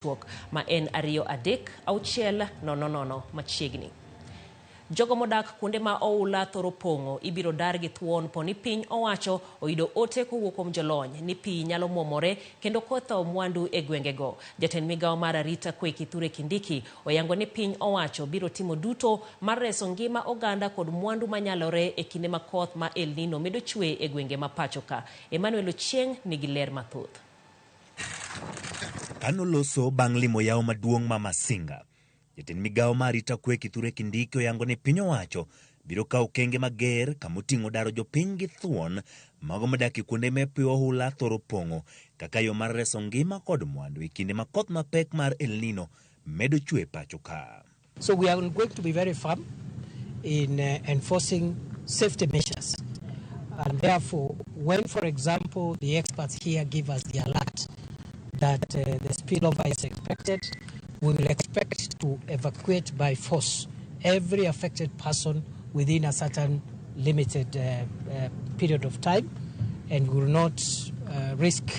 ma en 2-3-6-000 machiegni. Jogo modak kuonde ma oula thoro pongo ibiro dar gi thuon poni piny owacho oido ote kowuok kuom jolony ni pi nyalo muomore kendo kotho mwandu e gwengego. Jatend migawo mar arita kwe Kithure Kindiki oyango ni piny owacho biro timo duto mar reso ngima oganda kod mwandu manyalore e kinde ma koth ma El Nino medo chwe e gwenge ma pacho ka. Emmanuel Ochieng nigi ler mathoth. Kanoloso bang' limo yawo maduong' ma Masinga, jatend migawo mar arita kwe Kithure Kindiki oyango ni piny owacho biro kawo okenge mager kamoting'o daro jopiny gi thuon mago modak kuonde ma pi oula thoro pong'o kaka yo mar reso ngima kod mwandu e kinde ma koth mapek mar El Nino medo chwe pacho ka. So we are going to be very firm in enforcing safety measures. And therefore, when, for example, the experts here give us the alert that the spillover is expected, we will expect to evacuate by force every affected person within a certain limited period of time, and will not risk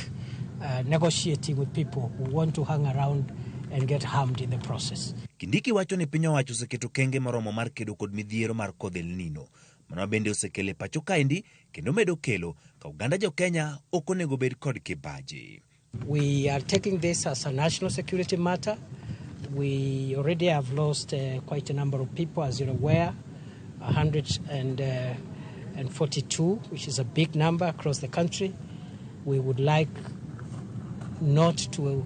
negotiating with people who want to hang around and get harmed in the process. Kindiki wacho ni piny owacho oseketo kenge moromo mar kedo kod midhiero mar kodh El Nino, mano bende osekele pacho kaendi kendo medo kelo ka oganda jo Kenya ok onego bed kod kibaji. We are taking this as a national security matter. We already have lost quite a number of people, as you're aware, 142, which is a big number across the country. We would like not to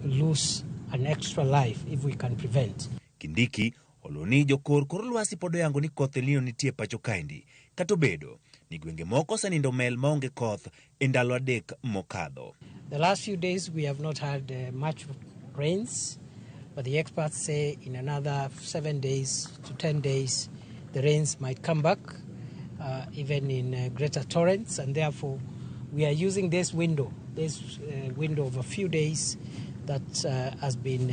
lose an extra life if we can prevent. Kindiki oloni jokor kor lwasi podo yango ni koth El Nino nitie pacho kaendi, kato bedo ni gwenge moko sanindo mel maonge koth e ndalo adek mokadho. The last few days we have not had much rains, but the experts say in another 7 days to 10 days the rains might come back, even in greater torrents, and therefore we are using this window of a few days that has been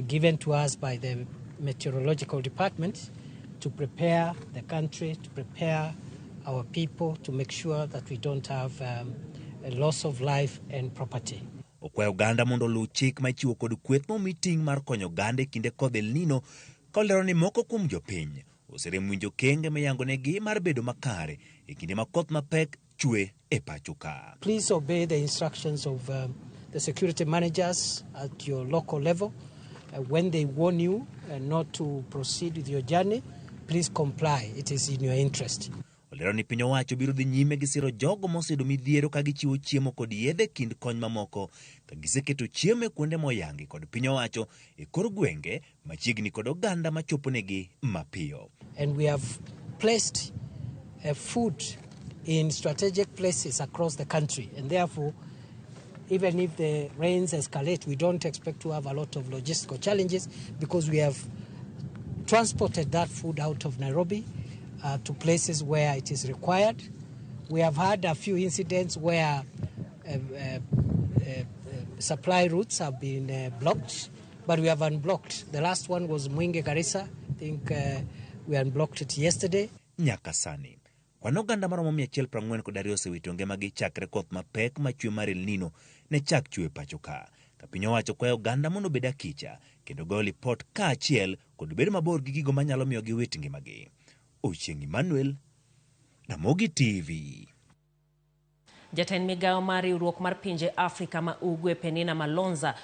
given to us by the meteorological department to prepare the country, to prepare our people, to make sure that we don't have a loss of life and property. Okwayo oganda mondo luw chik ma ichiwo kod kweth momi ting' mar konyo oganda e kinde kodh El Nino, kolero ni moko kuom jopiny oserem winjo kenge miyangonegi mar bedo makare e kinde ma koth mapek chwe e pacho ka. Please obey the instructions of the security managers at your local level. When they warn you not to proceed with your journey, please comply. It is in your interest. Olero ni piny owacho biro dhi nyime gi siro jogo mosedo midhiero ka gichiwo chiemo kod yedhe kind kony mamoko ka giseketo chiemo e kuonde moyangi kod piny owacho e kor gwenge machiegni kod oganda machoponegi mapiyo. And we have placed food in strategic places across the country, and therefore even if the rains escalate, we don't expect to have a lot of logistical challenges because we have transported that food out of Nairobi to places where it is required. We have had a few incidents where supply routes have been blocked, but we have unblocked. The last one was Mwingi Garissa. I think we unblocked it yesterday. Nyakasani kwan oganda maromo 142 osewito ngimagi chakre koth mapek machwe mar El Nino ne chak chwe pacho ka. Ka piny owacho kwayo oganda mondo bed akicha kendo goyo lipot kaachiel kod bedo mabor gi gigo manyalo miyo giwit ngimagi. Ochieng' Emmanuel, Ramogi TV. Jatend migawo mar riwruok mar pinje Afrika ma Ugwe Penina Malonza